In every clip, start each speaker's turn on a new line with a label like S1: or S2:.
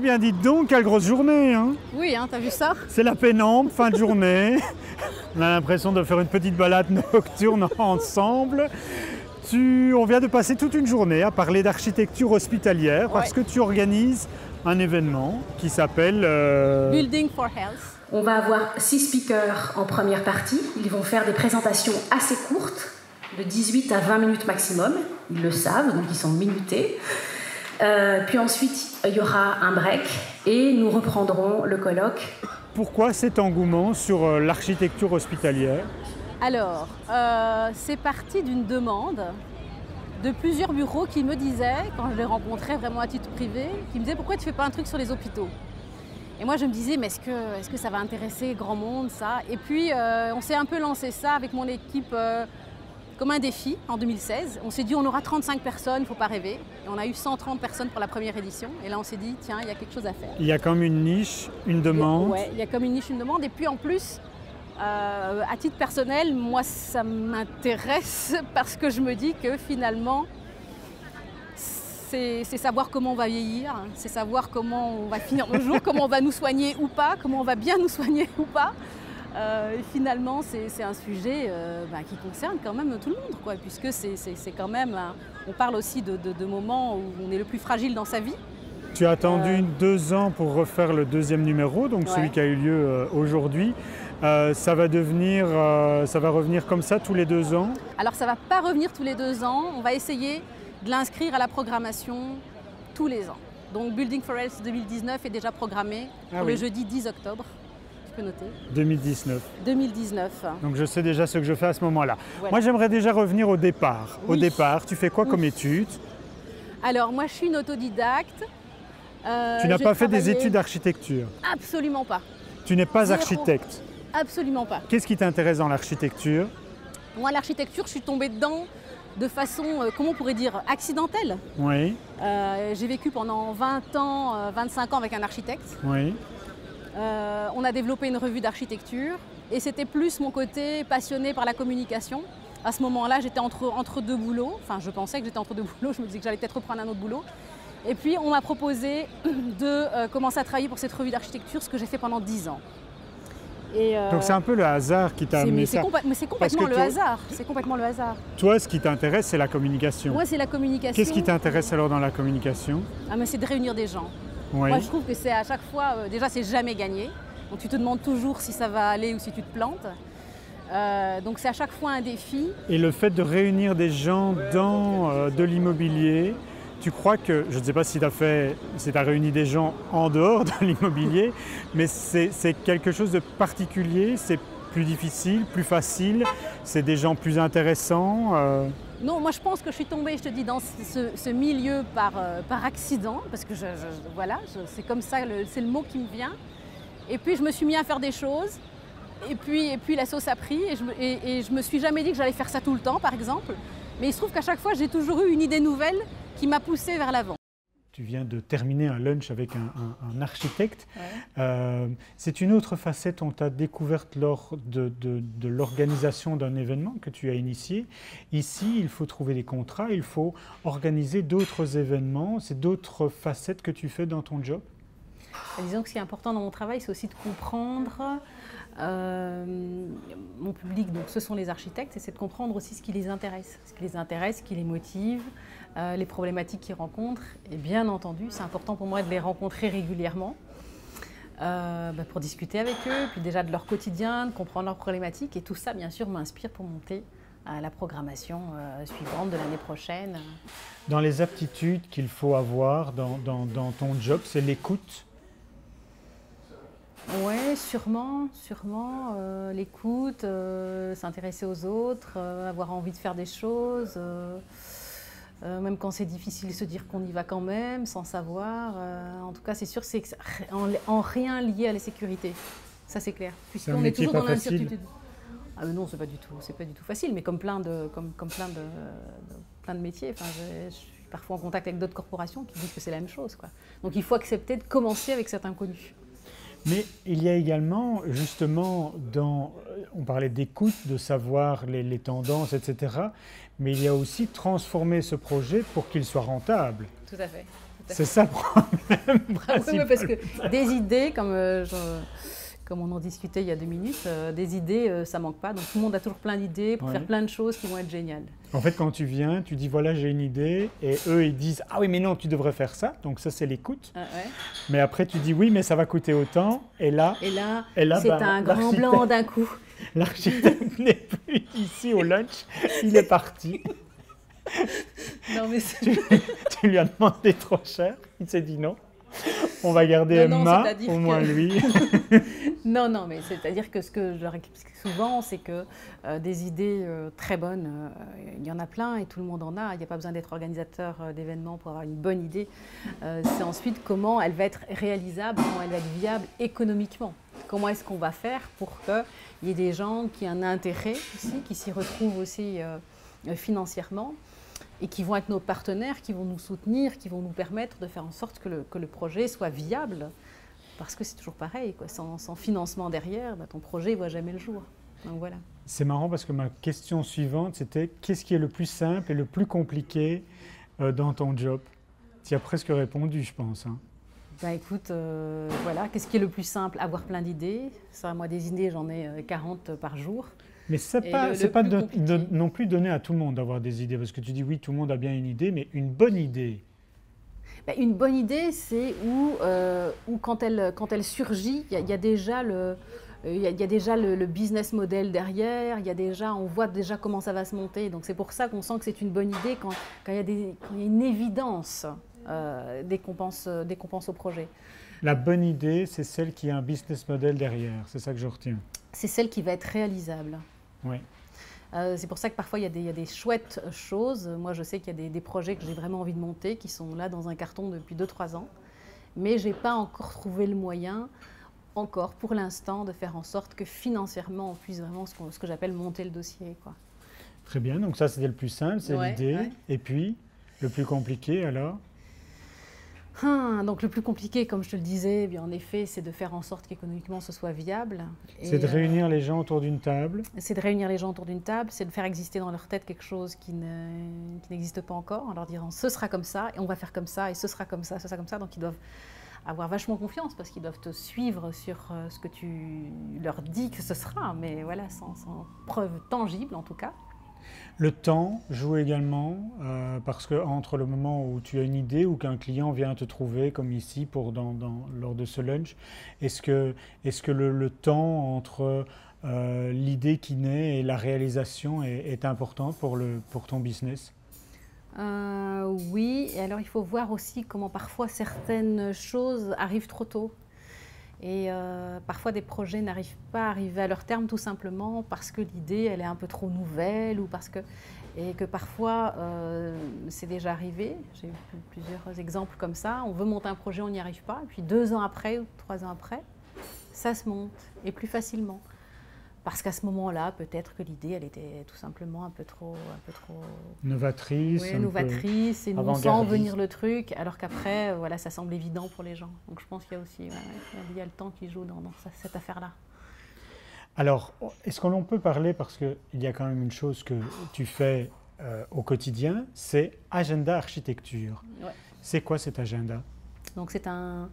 S1: Eh bien, dites donc, quelle grosse journée, hein?
S2: Oui, hein, t'as vu ça?
S1: C'est la pénombre, fin de journée. On a l'impression de faire une petite balade nocturne ensemble. On vient de passer toute une journée à parler d'architecture hospitalière parce que tu organises un événement qui s'appelle
S2: Building for Health.
S3: On va avoir 6 speakers en première partie. Ils vont faire des présentations assez courtes, de 18 à 20 minutes maximum. Ils le savent, donc ils sont minutés. Puis ensuite, il y aura un break et nous reprendrons le colloque.
S1: Pourquoi cet engouement sur l'architecture hospitalière?
S2: Alors, c'est parti d'une demande de plusieurs bureaux qui me disaient, quand je les rencontrais vraiment à titre privé, qui me disaient pourquoi tu ne fais pas un truc sur les hôpitaux? Et moi je me disais, mais est-ce que ça va intéresser grand monde ça? Et puis on s'est un peu lancé ça avec mon équipe comme un défi en 2016. On s'est dit on aura 35 personnes, il ne faut pas rêver. Et on a eu 130 personnes pour la première édition. Et là on s'est dit, tiens, il y a quelque chose à faire.
S1: Il y a comme une niche, une demande.
S2: Oui, il y a comme une niche, une demande. Et puis en plus, à titre personnel, moi ça m'intéresse parce que je me dis que finalement, c'est savoir comment on va vieillir, c'est savoir comment on va finir le jour, comment on va nous soigner ou pas, comment on va bien nous soigner ou pas. Et finalement, c'est un sujet qui concerne quand même tout le monde, quoi, puisque c'est quand même, on parle aussi de moments où on est le plus fragile dans sa vie.
S1: Tu as attendu 2 ans pour refaire le deuxième numéro, donc celui qui a eu lieu aujourd'hui. Ça va revenir comme ça tous les 2 ans?
S2: Alors ça ne va pas revenir tous les 2 ans, on va essayer de l'inscrire à la programmation tous les ans. Donc Building for Health 2019 est déjà programmé pour le jeudi 10 octobre. Tu peux noter.
S1: 2019.
S2: 2019.
S1: Donc je sais déjà ce que je fais à ce moment-là.
S2: Voilà.
S1: Moi j'aimerais déjà revenir au départ. Oui. Au départ, tu fais quoi comme études?
S2: Alors moi je suis une autodidacte.
S1: Tu n'as pas fait des études d'architecture?
S2: Absolument pas.
S1: Tu n'es pas architecte?
S2: Absolument pas.
S1: Qu'est-ce qui t'intéresse dans l'architecture?
S2: Moi l'architecture, je suis tombée dedans de façon, comment on pourrait dire, accidentelle.
S1: Oui.
S2: J'ai vécu pendant 20 ans, 25 ans avec un architecte.
S1: Oui.
S2: On a développé une revue d'architecture et c'était plus mon côté passionné par la communication. À ce moment-là, j'étais entre deux boulots. Enfin, je pensais que j'étais entre deux boulots. Je me disais que j'allais peut-être reprendre un autre boulot. Et puis, on m'a proposé de commencer à travailler pour cette revue d'architecture, ce que j'ai fait pendant 10 ans.
S1: Donc c'est un peu le hasard qui t'a amené ça.
S2: Mais c'est complètement le hasard. C'est complètement le hasard.
S1: Toi, ce qui t'intéresse, c'est la communication.
S2: Moi, c'est la communication.
S1: Qu'est-ce qui t'intéresse alors dans la communication?
S2: C'est de réunir des gens.
S1: Oui.
S2: Moi, je trouve que c'est à chaque fois, déjà, c'est jamais gagné. Donc tu te demandes toujours si ça va aller ou si tu te plantes. Donc c'est à chaque fois un défi. Et
S1: le fait de réunir des gens dans de l'immobilier, tu crois que, je ne sais pas si tu as réuni des gens en dehors de l'immobilier, mais c'est quelque chose de particulier, c'est plus difficile, plus facile, c'est des gens plus intéressants
S2: Non, moi je pense que je suis tombée, je te dis, dans ce milieu par accident, parce que c'est comme ça, c'est le mot qui me vient. Et puis je me suis mis à faire des choses, et puis la sauce a pris, et je me suis jamais dit que j'allais faire ça tout le temps, par exemple. Mais il se trouve qu'à chaque fois, j'ai toujours eu une idée nouvelle qui m'a poussée vers l'avant.
S1: Tu viens de terminer un lunch avec un architecte.
S2: Ouais.
S1: C'est une autre facette on t'a découverte lors de l'organisation d'un événement que tu as initié. Ici, il faut trouver des contrats, il faut organiser d'autres événements. C'est d'autres facettes que tu fais dans ton job?
S2: Disons que ce qui est important dans mon travail, c'est aussi de comprendre mon public, donc ce sont les architectes, et c'est de comprendre aussi ce qui les intéresse, ce qui les motive, les problématiques qu'ils rencontrent. Et bien entendu, c'est important pour moi de les rencontrer régulièrement pour discuter avec eux, puis déjà de leur quotidien, de comprendre leurs problématiques. Et tout ça, bien sûr, m'inspire pour monter la programmation suivante de l'année prochaine.
S1: Dans les aptitudes qu'il faut avoir dans ton job, c'est l'écoute?
S2: Oui, sûrement, l'écoute, s'intéresser aux autres, avoir envie de faire des choses, même quand c'est difficile, se dire qu'on y va quand même, sans savoir. En tout cas, c'est sûr, c'est en rien lié à la sécurité, ça c'est clair, puisqu'on est toujours dans l'incertitude. Ah mais non, c'est pas du tout facile, mais comme plein de métiers, je suis parfois en contact avec d'autres corporations qui disent que c'est la même chose, quoi. Donc il faut accepter de commencer avec cet inconnu.
S1: Mais il y a également, justement, on parlait d'écoute, de savoir les tendances, etc. Mais il y a aussi transformer ce projet pour qu'il soit rentable.
S2: Tout à fait.
S1: C'est ça le problème
S2: Oui,
S1: principal.
S2: parce que des idées, comme on en discutait il y a 2 minutes, des idées, ça manque pas. Donc tout le monde a toujours plein d'idées pour
S1: Ouais.
S2: faire plein de choses qui vont être géniales.
S1: En fait, quand tu viens, tu dis voilà, j'ai une idée, et eux, ils disent ah oui, mais non, tu devrais faire ça. Donc ça, c'est l'écoute.
S2: Ouais.
S1: Mais après, tu dis oui, mais ça va coûter autant. Et là,
S2: Et là,
S1: là,
S2: c'est
S1: ben,
S2: un grand
S1: l'architecte-
S2: blanc d'un coup.
S1: l'architecte n'est plus ici au lunch, il est parti.
S2: Non, mais
S1: Tu lui as demandé trop cher, il s'est dit non. On va garder
S2: Non,
S1: Emma,
S2: c'est-à-dire
S1: au moins
S2: que-
S1: lui.
S2: Non, mais c'est-à-dire que ce que je leur explique souvent, c'est que des idées très bonnes, il y en a plein et tout le monde en a. Il n'y a pas besoin d'être organisateur d'événements pour avoir une bonne idée. C'est ensuite comment elle va être réalisable, comment elle va être viable économiquement. Comment est-ce qu'on va faire pour qu'il y ait des gens qui aient un intérêt aussi, qui s'y retrouvent aussi financièrement et qui vont être nos partenaires, qui vont nous soutenir, qui vont nous permettre de faire en sorte que le projet soit viable. Parce que c'est toujours pareil, quoi. Sans financement derrière, ton projet ne voit jamais le jour. Donc voilà.
S1: C'est marrant parce que ma question suivante, c'était qu'est-ce qui est le plus simple et le plus compliqué dans ton job? Tu y as presque répondu, je pense. Hein.
S2: Écoute, voilà, qu'est-ce qui est le plus simple? Avoir plein d'idées. Ça, moi, des idées, j'en ai 40 par jour.
S1: Mais c'est
S2: Et
S1: pas,
S2: le
S1: c'est pas
S2: plus compliqué.
S1: non plus donné à tout le monde d'avoir des idées. Parce que tu dis oui, tout le monde a bien une idée, mais une bonne idée.
S2: Une bonne idée, c'est où quand elle surgit, il y a déjà le business model derrière, on voit déjà comment ça va se monter. Donc c'est pour ça qu'on sent que c'est une bonne idée quand il y a une évidence dès qu'on pense au projet.
S1: La bonne idée, c'est celle qui a un business model derrière. C'est ça que je retiens.
S2: C'est celle qui va être réalisable.
S1: Oui.
S2: C'est pour ça que parfois il y a des chouettes choses. Moi je sais qu'il y a des projets que j'ai vraiment envie de monter qui sont là dans un carton depuis 2-3 ans. Mais je n'ai pas encore trouvé le moyen, pour l'instant, de faire en sorte que financièrement on puisse vraiment ce que j'appelle monter le dossier, quoi.
S1: Très bien. Donc ça, c'était le plus simple, c'est
S2: Ouais,
S1: l'idée.
S2: ouais.
S1: Et puis, le plus compliqué, alors?
S2: Donc le plus compliqué, comme je te le disais, bien en effet, c'est de faire en sorte qu'économiquement ce soit viable.
S1: C'est de réunir les gens autour d'une table.
S2: C'est de réunir les gens autour d'une table, c'est de faire exister dans leur tête quelque chose qui n'existe pas encore, en leur disant ce sera comme ça, et on va faire comme ça, et ce sera comme ça, ce sera comme ça. Donc ils doivent avoir vachement confiance parce qu'ils doivent te suivre sur ce que tu leur dis que ce sera, mais voilà, sans preuve tangible en tout cas.
S1: Le temps joue également, parce que entre le moment où tu as une idée ou qu'un client vient te trouver, comme ici lors de ce lunch, est-ce que le temps entre l'idée qui naît et la réalisation est important pour ton business?
S2: Oui, et alors il faut voir aussi comment parfois certaines choses arrivent trop tôt. Et parfois des projets n'arrivent pas à arriver à leur terme tout simplement parce que l'idée elle est un peu trop nouvelle et que parfois c'est déjà arrivé. J'ai eu plusieurs exemples comme ça. On veut monter un projet, on n'y arrive pas. Et puis 2 ans après ou 3 ans après, ça se monte et plus facilement. Parce qu'à ce moment-là, peut-être que l'idée, elle était tout simplement un peu trop
S1: Novatrice,
S2: ouais,
S1: un peu
S2: novatrice, et nous on sent
S1: avant-gardiste.
S2: venir le truc, alors qu'après, voilà, ça semble évident pour les gens. Donc je pense qu'il y a aussi il y a le temps qui joue dans cette affaire-là.
S1: Alors, est-ce que l'on peut parler, parce qu'il y a quand même une chose que tu fais au quotidien, c'est agenda architecture.
S2: Ouais.
S1: C'est quoi cet agenda?
S2: Donc c'est un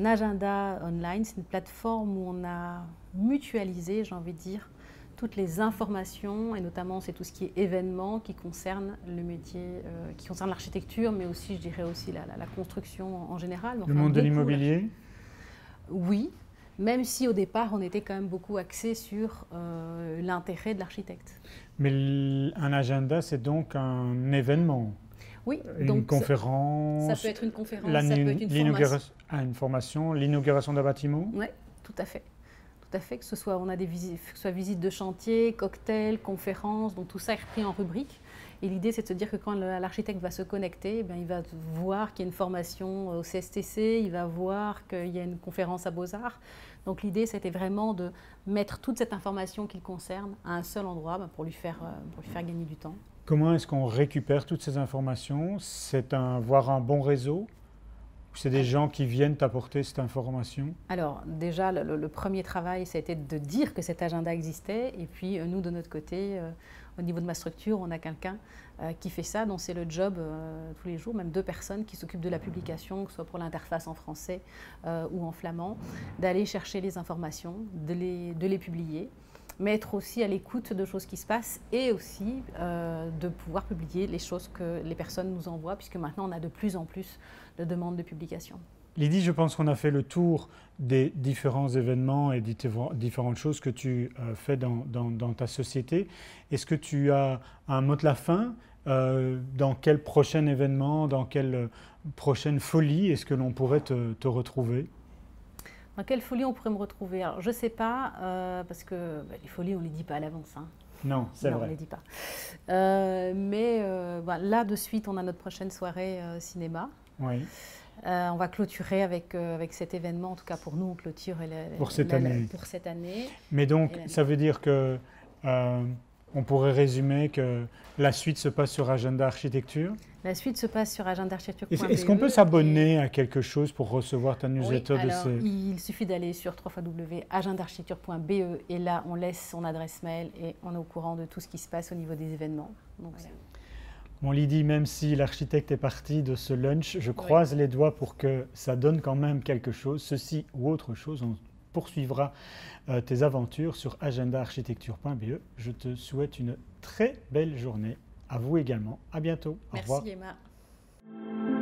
S2: agenda online, c'est une plateforme où on a mutualisé, j'ai envie de dire, toutes les informations, et notamment c'est tout ce qui est événements qui concerne le métier, qui concerne l'architecture, mais aussi, je dirais aussi la construction en général.
S1: Le monde de
S2: beaucoup
S1: l'immobilier?
S2: Oui, même si au départ on était quand même beaucoup axé sur l'intérêt de l'architecte.
S1: Mais un agenda, c'est donc un événement,
S2: Oui,
S1: une
S2: donc
S1: conférence,
S2: ça peut être une conférence, ça peut être une formation.
S1: Une formation, l'inauguration d'un bâtiment.
S2: Oui, tout à fait. Tout à fait, que ce soit, on a des visites, que ce soit visites de chantier, cocktails, conférences, donc tout ça est repris en rubrique. Et l'idée, c'est de se dire que quand l'architecte va se connecter, il va voir qu'il y a une formation au CSTC, il va voir qu'il y a une conférence à Beaux-Arts. Donc l'idée, c'était vraiment de mettre toute cette information qui le concerne à un seul endroit pour lui faire gagner du temps.
S1: Comment est-ce qu'on récupère toutes ces informations? C'est voir un bon réseau Ou c'est des gens qui viennent t'apporter cette information?
S2: Alors déjà, le premier travail, ça a été de dire que cet agenda existait. Et puis nous, de notre côté, au niveau de ma structure, on a quelqu'un qui fait ça, dont c'est le job tous les jours, même 2 personnes qui s'occupent de la publication, que ce soit pour l'interface en français ou en flamand, d'aller chercher les informations, de les publier, mais être aussi à l'écoute de choses qui se passent et aussi de pouvoir publier les choses que les personnes nous envoient, puisque maintenant on a de plus en plus de demandes de publication.
S1: Lydie, je pense qu'on a fait le tour des différents événements et différentes choses que tu fais dans ta société. Est-ce que tu as un mot de la fin? Dans quel prochain événement, dans quelle prochaine folie est-ce que l'on pourrait te retrouver?
S2: Dans quelle folie on pourrait me retrouver? Alors, je ne sais pas, parce que les folies, on ne les dit pas à l'avance. Hein.
S1: Non, c'est vrai.
S2: Non, on ne les dit pas. Là, de suite, on a notre prochaine soirée cinéma.
S1: Oui.
S2: On va clôturer avec cet événement, en tout cas pour nous, on clôture
S1: pour cette année.
S2: Pour cette année.
S1: Mais donc, ça veut dire que on pourrait résumer que la suite se passe sur Agenda Architecture?
S2: La suite se passe sur agendaarchitecture.be.
S1: Est-ce qu'on peut s'abonner à quelque chose pour recevoir ta newsletter?
S2: Il suffit d'aller sur www.agendaarchitecture.be et là, on laisse son adresse mail et on est au courant de tout ce qui se passe au niveau des événements. Donc, voilà.
S1: Bon, Lydie, même si l'architecte est parti de ce lunch, je croise les doigts pour que ça donne quand même quelque chose, ceci ou autre chose. On poursuivra tes aventures sur agendaarchitecture.be. Je te souhaite une très belle journée. À vous également. À bientôt.
S2: Merci,
S1: au revoir.
S2: Emma.